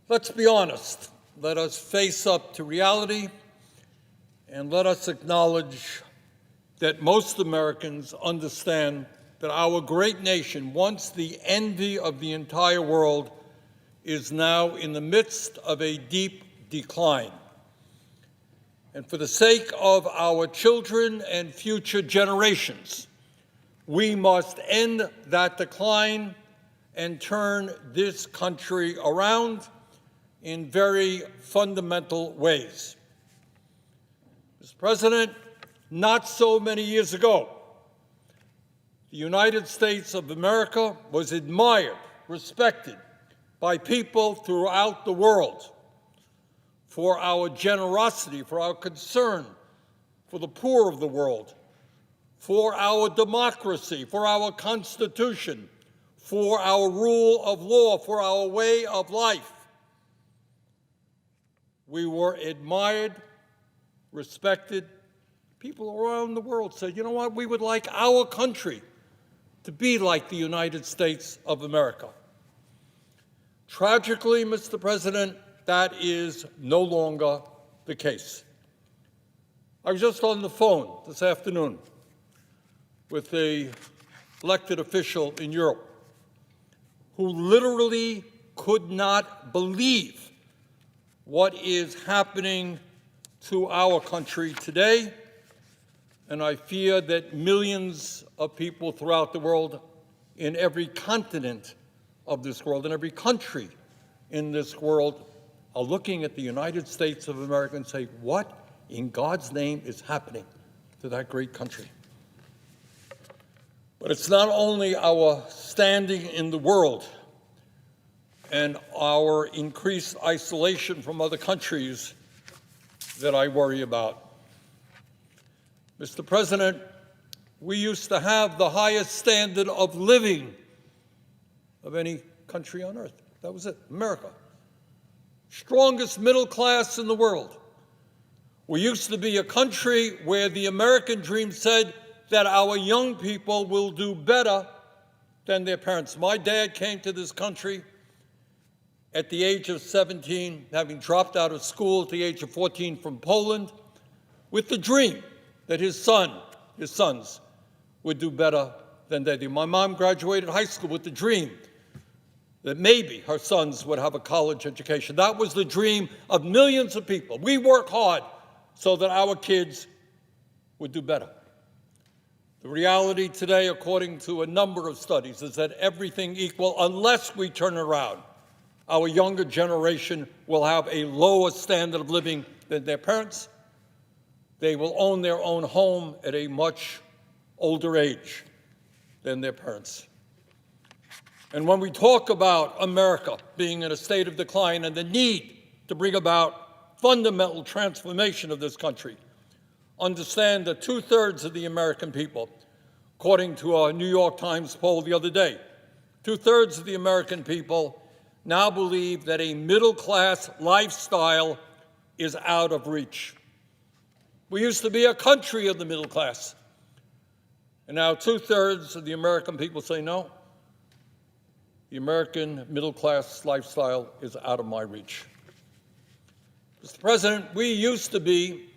Let's be honest. Let us face up to reality, and let us acknowledge that most Americans understand that our great nation, once the envy of the entire world, is now in the midst of a deep decline. And for the sake of our children and future generations, we must end that decline and turn this country around in very fundamental ways. Mr. President, not so many years ago, the United States of America was admired, respected by people throughout the world for our generosity, for our concern for the poor of the world, for our democracy, for our Constitution, for our rule of law, for our way of life. We were admired, respected. People around the world said, you know what, we would like our country to be like the United States of America. Tragically, Mr. President, that is no longer the case. I was just on the phone this afternoon with an elected official in Europe who literally could not believe what is happening to our country today, and I fear that millions of people throughout the world, in every continent of this world, in every country in this world, are looking at the United States of America and say, what in God's name is happening to that great country? But it's not only our standing in the world and our increased isolation from other countries that I worry about. Mr. President, we used to have the highest standard of living of any country on earth. That was it, America. Strongest middle class in the world. We used to be a country where the American dream said that our young people will do better than their parents. My dad came to this country at the age of 17, having dropped out of school at the age of 14 from Poland, with the dream that his sons would do better than they did. My mom graduated high school with the dream that maybe her sons would have a college education. That was the dream of millions of people. We work hard so that our kids would do better. The reality today, according to a number of studies, is that everything equal, unless we turn around, our younger generation will have a lower standard of living than their parents. They will own their own home at a much older age than their parents. And when we talk about America being in a state of decline and the need to bring about fundamental transformation of this country, understand that 2/3 of the American people, according to a New York Times poll the other day, 2/3 of the American people now believe that a middle-class lifestyle is out of reach. We used to be a country of the middle class, and now 2/3 of the American people say, no, the American middle-class lifestyle is out of my reach. Mr. President, we used to be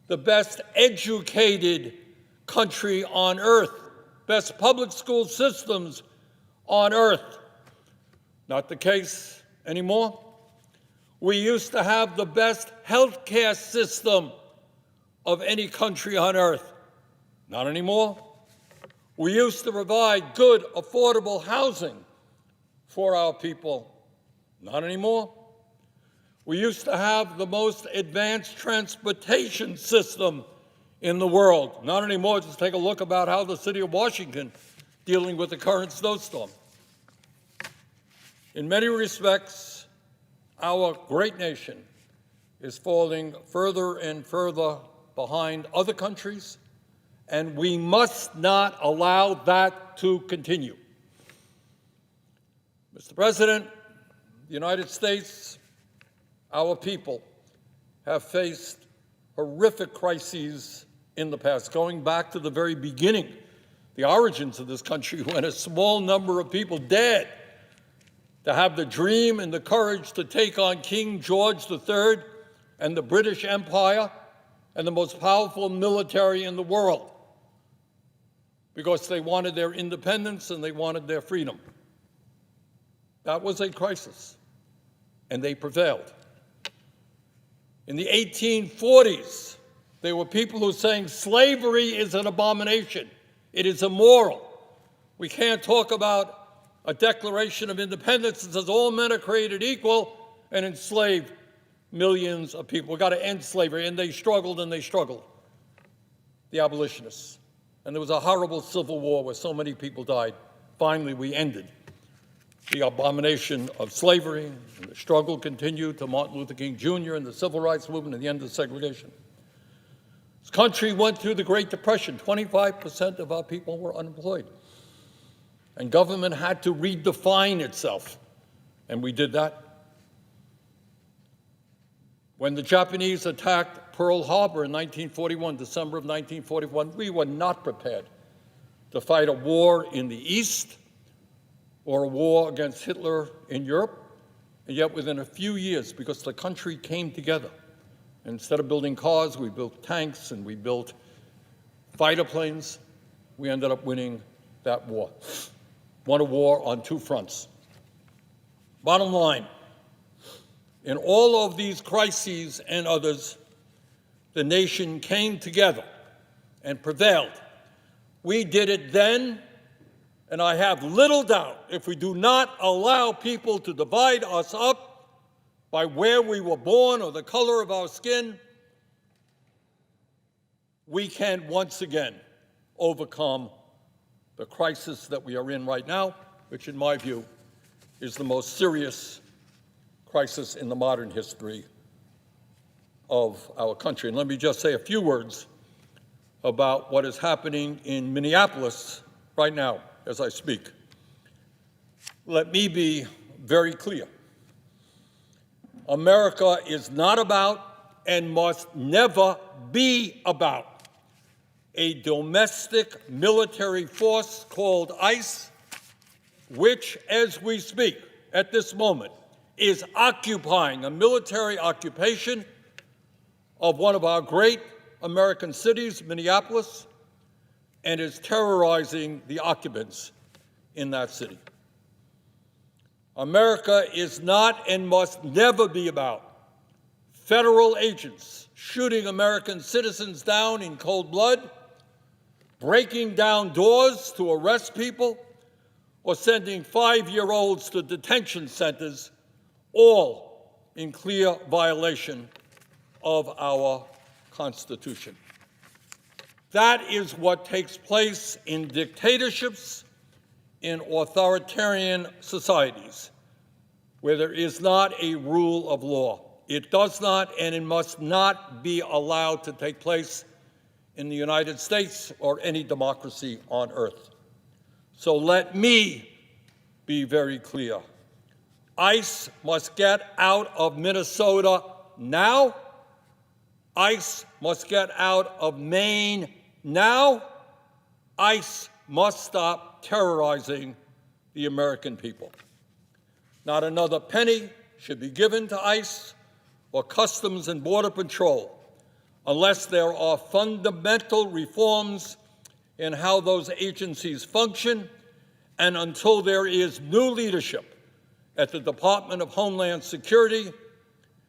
the best educated country on earth, best public school systems on earth. Not the case anymore. We used to have the best health care system of any country on earth. Not anymore. We used to provide good, affordable housing for our people. Not anymore. We used to have the most advanced transportation system in the world. Not anymore. Just take a look about how the city of Washington dealing with the current snowstorm. In many respects, our great nation is falling further and further behind other countries, and we must not allow that to continue. Mr. President, the United States, our people have faced horrific crises in the past, going back to the very beginning, the origins of this country, when a small number of people dared to have the dream and the courage to take on King George III and the British Empire and the most powerful military in the world, because they wanted their independence and they wanted their freedom. That was a crisis, and they prevailed. In the 1840s, there were people who were saying slavery is an abomination. It is immoral. We can't talk about a Declaration of Independence that says all men are created equal and enslave millions of people. We've got to end slavery. And they struggled and they struggled, the abolitionists. And there was a horrible civil war where so many people died. Finally, we ended the abomination of slavery, and the struggle continued to Martin Luther King Jr. and the Civil Rights Movement and the end of segregation. This country went through the Great Depression. 25% of our people were unemployed. And government had to redefine itself, and we did that. When the Japanese attacked Pearl Harbor in 1941, December of 1941, we were not prepared to fight a war in the East or a war against Hitler in Europe. And yet within a few years, because the country came together, instead of building cars, we built tanks and we built fighter planes, we ended up winning that war. Won a war on two fronts. Bottom line, in all of these crises and others, the nation came together and prevailed. We did it then, and I have little doubt if we do not allow people to divide us up by where we were born or the color of our skin, we can once again overcome the crisis that we are in right now, which in my view is the most serious crisis in the modern history of our country. And let me just say a few words about what is happening in Minneapolis right now as I speak. Let me be very clear. America is not about and must never be about a domestic military force called ICE, which, as we speak at this moment, is occupying a military occupation of one of our great American cities, Minneapolis, and is terrorizing the occupants in that city. America is not and must never be about federal agents shooting American citizens down in cold blood, breaking down doors to arrest people, or sending 5-year-olds to detention centers, all in clear violation of our Constitution. That is what takes place in dictatorships, in authoritarian societies, where there is not a rule of law. It does not and it must not be allowed to take place in the United States or any democracy on earth. So let me be very clear. ICE must get out of Minnesota now. ICE must get out of Maine now. ICE must stop terrorizing the American people. Not another penny should be given to ICE or Customs and Border Patrol unless there are fundamental reforms in how those agencies function and until there is new leadership at the Department of Homeland Security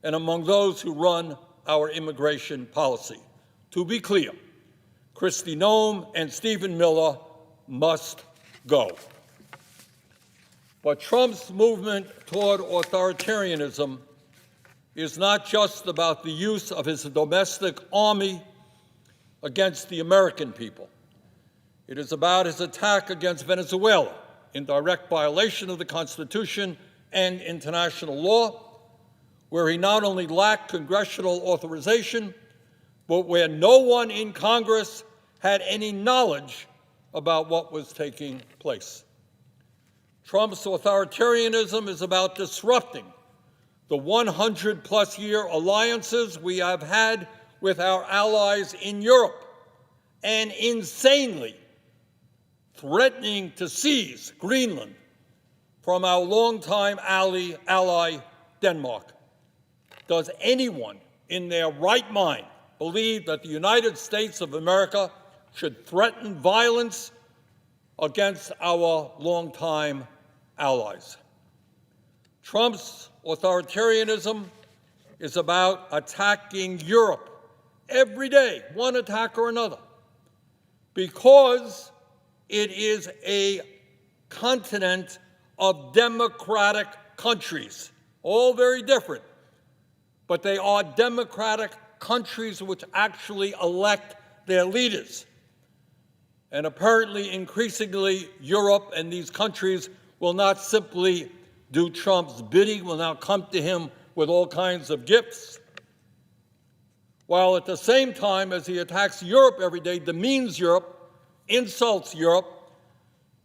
and among those who run our immigration policy. To be clear, Kristi Noem and Stephen Miller must go. But Trump's movement toward authoritarianism is not just about the use of his domestic army against the American people. It is about his attack against Venezuela in direct violation of the Constitution and international law, where he not only lacked congressional authorization, but where no one in Congress had any knowledge about what was taking place. Trump's authoritarianism is about disrupting the 100-plus year alliances we have had with our allies in Europe and insanely threatening to seize Greenland from our longtime ally, Denmark. Does anyone in their right mind believe that the United States of America should threaten violence against our longtime allies? Trump's authoritarianism is about attacking Europe every day, one attack or another, because it is a continent of democratic countries, all very different, but they are democratic countries which actually elect their leaders. And apparently, increasingly, Europe and these countries will not simply do Trump's bidding, will now come to him with all kinds of gifts, while at the same time, as he attacks Europe every day, demeans Europe, insults Europe,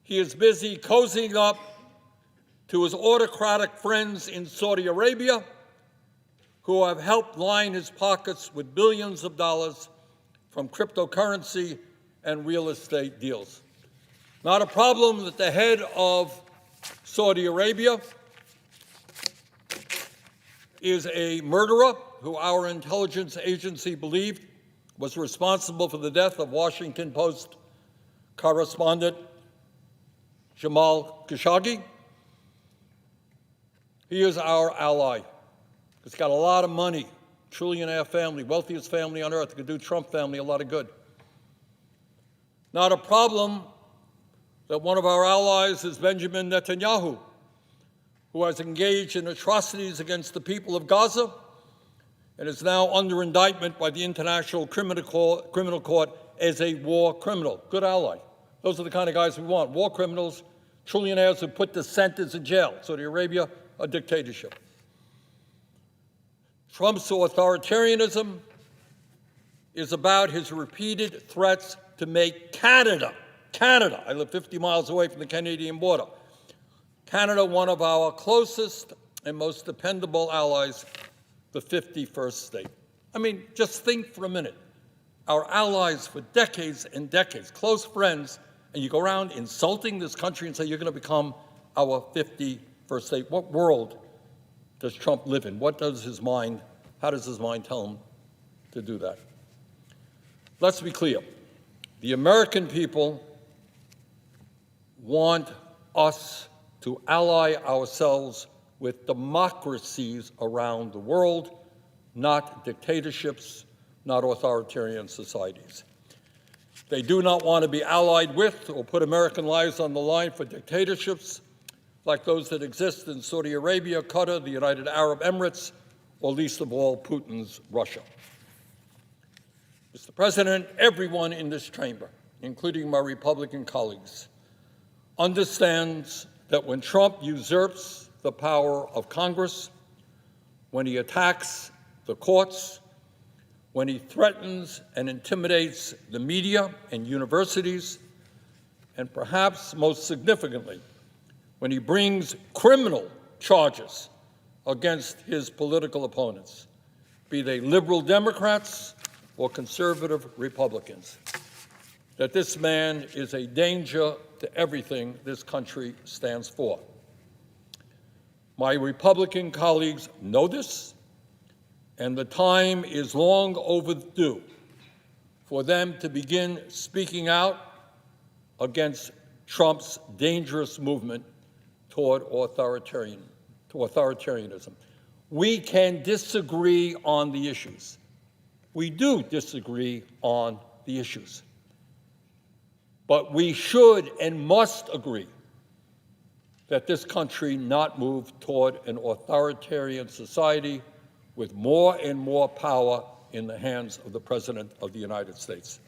he is busy cozying up to his autocratic friends in Saudi Arabia, who have helped line his pockets with billions of dollars from cryptocurrency and real estate deals. Not a problem that the head of Saudi Arabia is a murderer who our intelligence agency believed was responsible for the death of Washington Post correspondent Jamal Khashoggi. He is our ally. He's got a lot of money, trillionaire family, wealthiest family on earth. Could do Trump family a lot of good. Not a problem that one of our allies is Benjamin Netanyahu, who has engaged in atrocities against the people of Gaza and is now under indictment by the International Criminal Court as a war criminal. Good ally. Those are the kind of guys we want. War criminals, trillionaires who put dissenters in jail. Saudi Arabia, a dictatorship. Trump's authoritarianism is about his repeated threats to make Canada, I live 50 miles away from the Canadian border, Canada one of our closest and most dependable allies, the 51st state. I mean, just think for a minute. Our allies for decades and decades, close friends, and you go around insulting this country and say you're going to become our 51st state. What world does Trump live in? How does his mind tell him to do that? Let's be clear. The American people want us to ally ourselves with democracies around the world, not dictatorships, not authoritarian societies. They do not want to be allied with or put American lives on the line for dictatorships like those that exist in Saudi Arabia, Qatar, the United Arab Emirates, or least of all, Putin's Russia. Mr. President, everyone in this chamber, including my Republican colleagues, understands that when Trump usurps the power of Congress, when he attacks the courts, when he threatens and intimidates the media and universities, and perhaps most significantly, when he brings criminal charges against his political opponents, be they liberal Democrats or conservative Republicans, that this man is a danger to everything this country stands for. My Republican colleagues know this, and the time is long overdue for them to begin speaking out against Trump's dangerous movement toward authoritarianism. We can disagree on the issues. We do disagree on the issues. But we should and must agree that this country not move toward an authoritarian society with more and more power in the hands of the President of the United States.